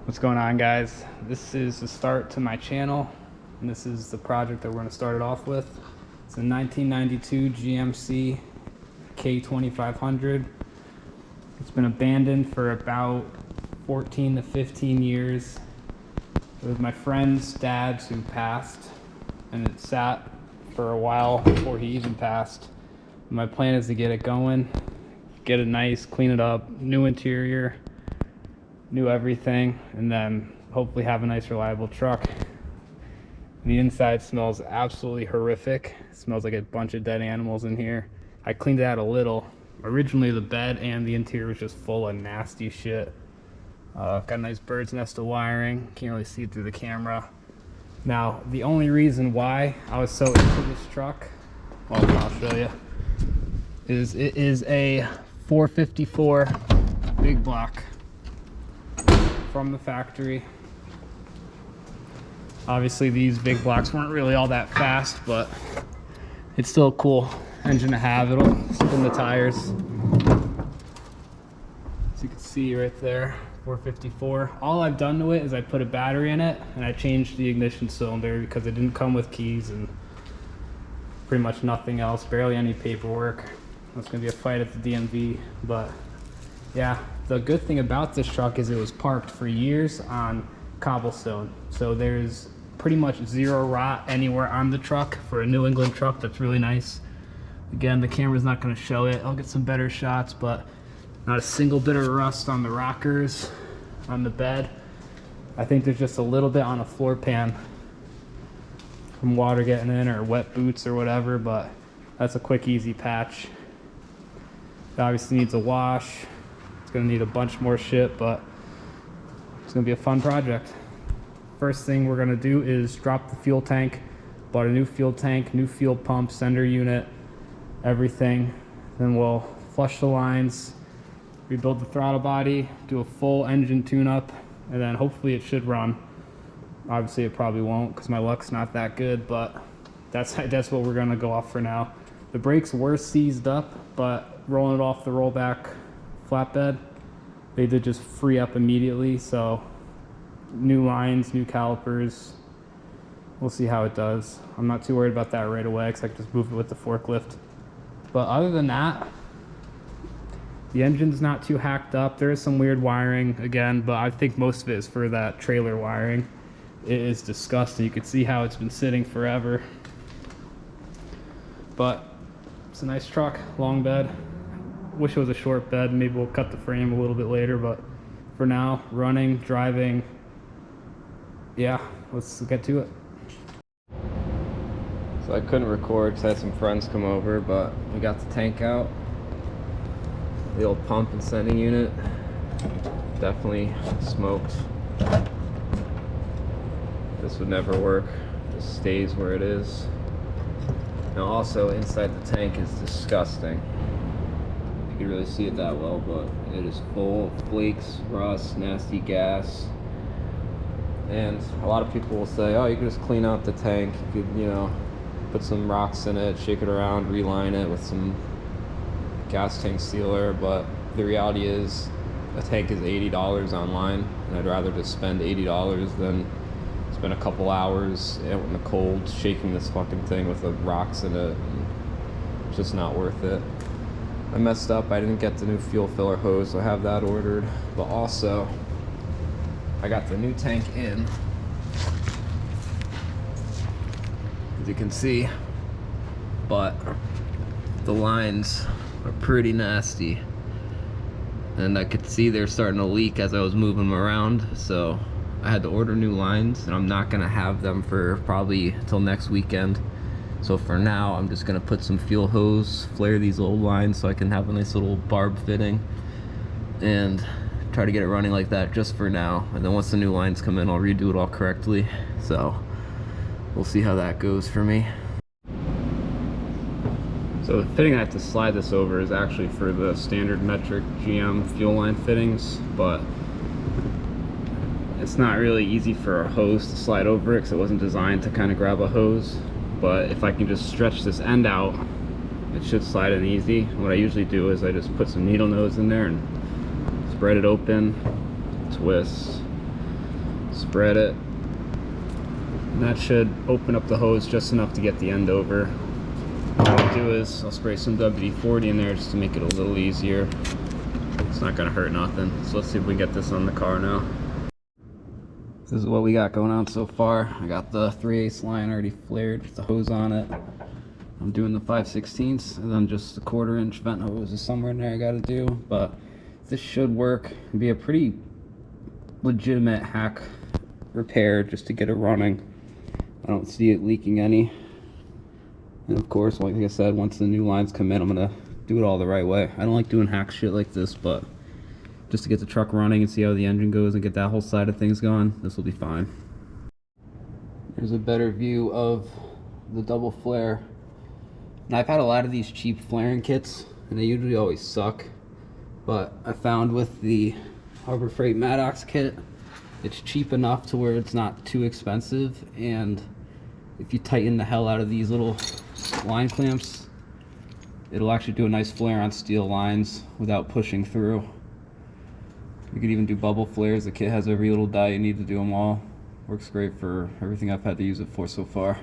What's going on, guys? This is the start to my channel, and this is the project that we're going to start it off with. It's a 1992 GMC K2500. It's been abandoned for about 14 to 15 years. It was my friend's dad's who passed, and it sat for a while before he even passed. My plan is to get it going, get it nice, clean it up, new interior, new everything, and then hopefully have a nice reliable truck. The inside smells absolutely horrific. It smells like a bunch of dead animals in here. I cleaned it out a little. Originally the bed and the interior was just full of nasty shit. Got a nice bird's nest of wiring. Can't really see it through the camera. Now the only reason why I was so into this truck, well, I'll show you, is it is a 454 big block from the factory. Obviously these big blocks weren't really all that fast, but it's still a cool engine to have. It'll spin the tires. As you can see right there, 454. All I've done to it is I put a battery in it and I changed the ignition cylinder because it didn't come with keys and pretty much nothing else, barely any paperwork. It's gonna be a fight at the DMV, but yeah. The good thing about this truck is it was parked for years on cobblestone. So there's pretty much zero rot anywhere on the truck for a New England truck. That's really nice. Again, the camera's not gonna show it. I'll get some better shots, but not a single bit of rust on the rockers, on the bed. I think there's just a little bit on a floor pan from water getting in or wet boots or whatever, but that's a quick, easy patch. It obviously needs a wash. Gonna need a bunch more shit, but it's gonna be a fun project. First thing we're gonna do is drop the fuel tank. Bought a new fuel tank, new fuel pump, sender unit, everything. Then we'll flush the lines, rebuild the throttle body, do a full engine tune-up, and then hopefully it should run. Obviously it probably won't because my luck's not that good, but that's what we're gonna go off for now. The brakes were seized up, but rolling it off the rollback flatbed, they did just free up immediately. So new lines, new calipers, we'll see how it does. I'm not too worried about that right away because I can just move it with the forklift. But other than that, the engine's not too hacked up. There is some weird wiring again, but I think most of it is for that trailer wiring. It is disgusting. You can see how it's been sitting forever, but it's a nice truck, long bed. Wish it was a short bed. Maybe we'll cut the frame a little bit later, but for now, running, driving, yeah, let's get to it. So I couldn't record because I had some friends come over, but we got the tank out. The old pump and sending unit definitely smoked. This would never work. It just stays where it is. Now also inside the tank is disgusting. You can really see it that well, but it is full of flakes, rust, nasty gas. And a lot of people will say, oh, you can just clean out the tank. You could, you know, put some rocks in it, shake it around, reline it with some gas tank sealer. But the reality is a tank is $80 online, and I'd rather just spend $80 than spend a couple hours out in the cold shaking this fucking thing with the rocks in it. It's just not worth it. I messed up. I didn't get the new fuel filler hose, so I have that ordered. But also, I got the new tank in. As you can see, but the lines are pretty nasty. And I could see they're starting to leak as I was moving them around. So I had to order new lines, and I'm not gonna have them for probably till next weekend. So for now, I'm just gonna put some fuel hose, flare these old lines so I can have a nice little barb fitting, and try to get it running like that just for now. And then once the new lines come in, I'll redo it all correctly. So we'll see how that goes for me. So the fitting I have to slide this over is actually for the standard metric GM fuel line fittings, but it's not really easy for a hose to slide over it because it wasn't designed to kind of grab a hose. But if I can just stretch this end out, it should slide in easy. What I usually do is I just put some needle nose in there and spread it open, twist, spread it, and that should open up the hose just enough to get the end over. What I'll do is I'll spray some WD-40 in there just to make it a little easier. It's not gonna hurt nothing. So let's see if we get this on the car now. This is what we got going on so far. I got the 3/8 line already flared with the hose on it. I'm doing the 5/16 and then just the 1/4 inch vent hose is somewhere in there I gotta do, but this should work and be a pretty legitimate hack repair just to get it running. I don't see it leaking any. And of course, like I said, once the new lines come in, I'm gonna do it all the right way. I don't like doing hack shit like this, but just to get the truck running and see how the engine goes and get that whole side of things going, this will be fine. Here's a better view of the double flare. Now, I've had a lot of these cheap flaring kits, and they usually always suck. But I found with the Harbor Freight Maddox kit, it's cheap enough to where it's not too expensive, and if you tighten the hell out of these little line clamps, it'll actually do a nice flare on steel lines without pushing through. You could even do bubble flares. The kit has every little dye you need to do them all. Works great for everything I've had to use it for so far.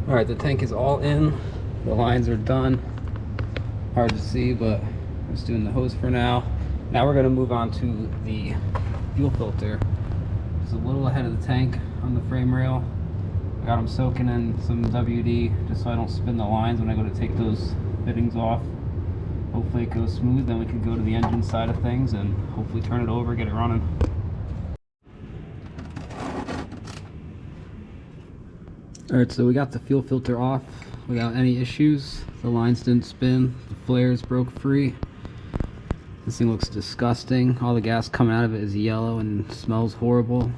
Alright, the tank is all in. The lines are done. Hard to see, but I'm just doing the hose for now. Now we're going to move on to the fuel filter. Just a little ahead of the tank on the frame rail. I got them soaking in some WD just so I don't spin the lines when I go to take those fittings off. Hopefully it goes smooth, then we can go to the engine side of things and hopefully turn it over, get it running. Alright, so we got the fuel filter off without any issues. The lines didn't spin, the flares broke free. This thing looks disgusting. All the gas coming out of it is yellow and smells horrible.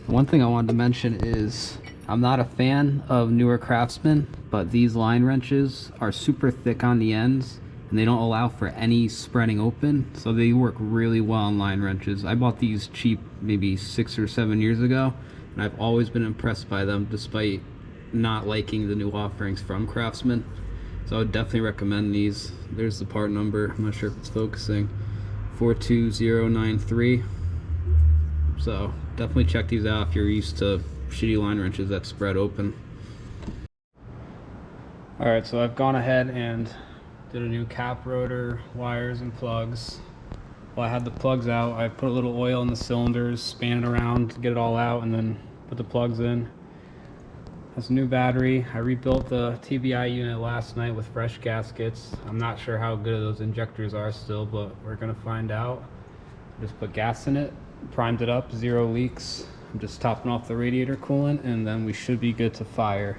One thing I wanted to mention is I'm not a fan of newer Craftsman, but these line wrenches are super thick on the ends and they don't allow for any spreading open, so they work really well on line wrenches. I bought these cheap maybe 6 or 7 years ago, and I've always been impressed by them despite not liking the new offerings from Craftsman. So I would definitely recommend these. There's the part number, I'm not sure if it's focusing, 42093. So definitely check these out if you're used to shitty line wrenches that spread open. Alright, so I've gone ahead and did a new cap rotor, wires, and plugs. While I had the plugs out, I put a little oil in the cylinders, span it around to get it all out, and then put the plugs in. That's a new battery. I rebuilt the TBI unit last night with fresh gaskets. I'm not sure how good those injectors are still, but we're gonna find out. Just put gas in it, primed it up, 0 leaks. I'm just topping off the radiator coolant, and then we should be good to fire.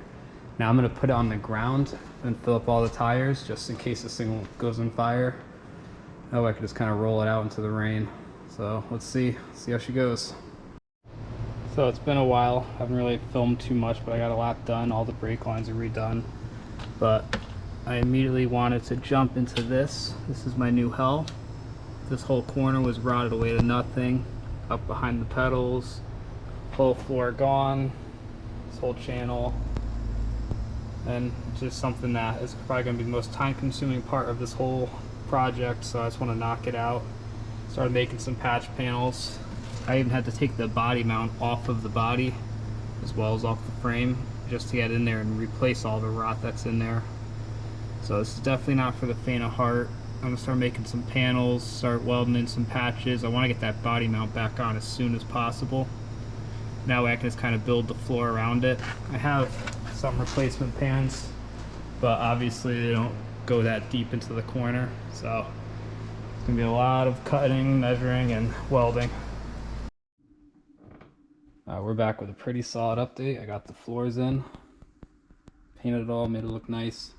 Now I'm gonna put it on the ground and fill up all the tires just in case this thing goes on fire. Oh, I could just kind of roll it out into the rain. So let's see how she goes. So it's been a while. I haven't really filmed too much, but I got a lot done. All the brake lines are redone. But I immediately wanted to jump into this. This is my new hell. This whole corner was rotted away to nothing. Up behind the pedals, whole floor gone, this whole channel. And just something that is probably going to be the most time-consuming part of this whole project, so I just want to knock it out. Started making some patch panels. I even had to take the body mount off of the body as well as off the frame just to get in there and replace all the rot that's in there. So this is definitely not for the faint of heart. I'm going to start making some panels, start welding in some patches. I want to get that body mount back on as soon as possible. That way I can just kind of build the floor around it. I have some replacement pans, but obviously they don't go that deep into the corner, so it's gonna be a lot of cutting, measuring, and welding. We're back with a pretty solid update. I got the floors in, painted it all, made it look nice.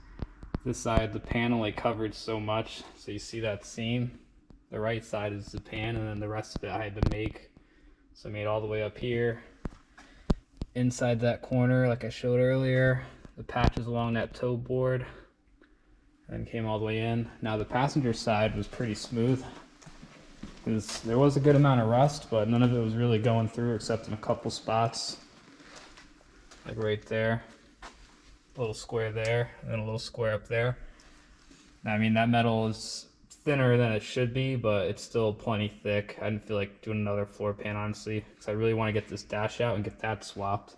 This side, the panel I covered so much, so you see that seam. The right side is the pan, and then the rest of it I had to make. So I made all the way up here. Inside that corner, like I showed earlier, the patches along that toe board, and came all the way in. Now the passenger side was pretty smooth. There was a good amount of rust, but none of it was really going through except in a couple spots. Like right there. A little square there, and then a little square up there. I mean, that metal is thinner than it should be, but it's still plenty thick. I didn't feel like doing another floor pan, honestly, because I really want to get this dash out and get that swapped.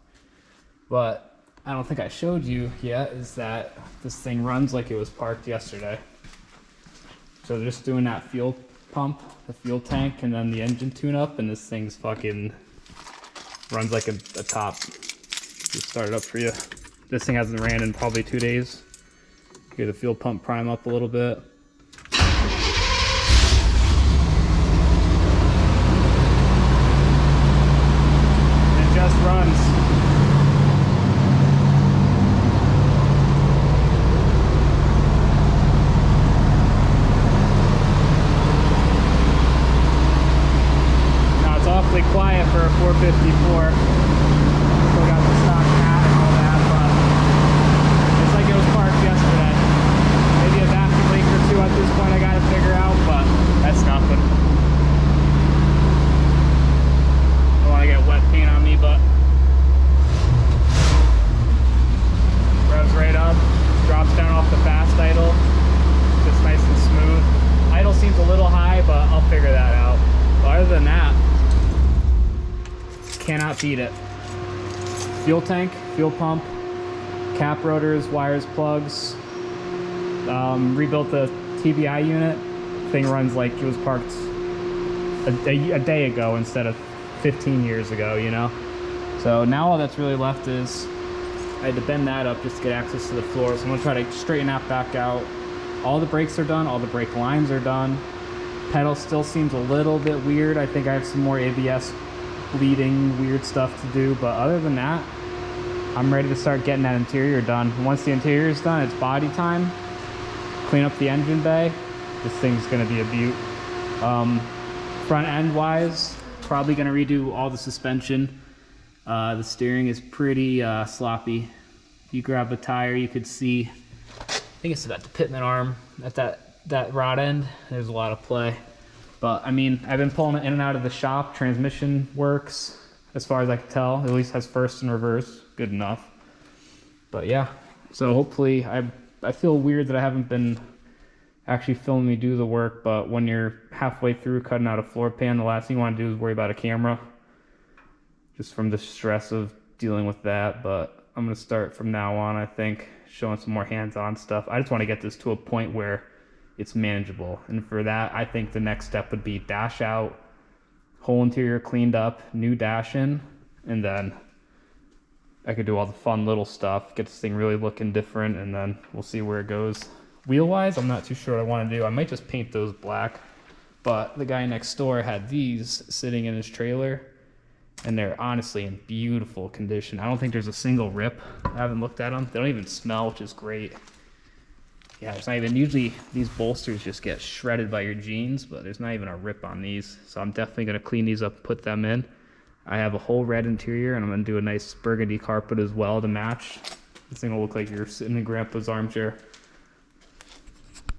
But I don't think I showed you yet is that this thing runs like it was parked yesterday. So just doing that fuel pump, the fuel tank, and then the engine tune-up, and this thing's fucking runs like a top. Just start it up for you. This thing hasn't ran in probably 2 days. Hear the fuel pump prime up a little bit. It just runs. Now it's awfully quiet for a 454. Still got the stock mat and all that, but it's like it was parked yesterday. Maybe a vacuum leak or two at this point I gotta figure out, but that's nothing. Don't wanna get wet paint on me, but revs right up, drops down off the fast idle. Just nice and smooth. Idle seems a little high, but I'll figure that out. But other than that, cannot beat it. Fuel tank, fuel pump, cap rotors, wires, plugs. Rebuilt the TBI unit. Thing runs like it was parked a day ago instead of 15 years ago, you know? So now all that's really left is I had to bend that up just to get access to the floor. So I'm gonna try to straighten that back out. All the brakes are done, all the brake lines are done. Pedal still seems a little bit weird. I think I have some more ABS bleeding weird stuff to do, but other than that, I'm ready to start getting that interior done. Once the interior is done, it's body time. Clean up the engine bay. This thing's gonna be a beaut. Front end wise, probably gonna redo all the suspension. The steering is pretty sloppy. If you grab a tire, you could see, I think it's at the pitman arm, at that rod end, there's a lot of play. But I mean, I've been pulling it in and out of the shop. Transmission works, as far as I can tell. At least has first and reverse, good enough. But yeah, so hopefully, I feel weird that I haven't been actually filming me do the work, but when you're halfway through cutting out a floor pan, the last thing you want to do is worry about a camera. Just from the stress of dealing with that, but I'm gonna start from now on, I think, showing some more hands-on stuff. I just want to get this to a point where it's manageable, and for that I think the next step would be dash out, whole interior cleaned up, new dash in, and then I could do all the fun little stuff, get this thing really looking different, and then we'll see where it goes. Wheel wise, I'm not too sure what I want to do. I might just paint those black, but the guy next door had these sitting in his trailer, and they're honestly in beautiful condition. I don't think there's a single rip. I haven't looked at them. They don't even smell, which is great. Yeah, there's not even, usually these bolsters just get shredded by your jeans, but there's not even a rip on these. So I'm definitely gonna clean these up and put them in. I have a whole red interior, and I'm gonna do a nice burgundy carpet as well to match. This thing will look like you're sitting in Grandpa's armchair.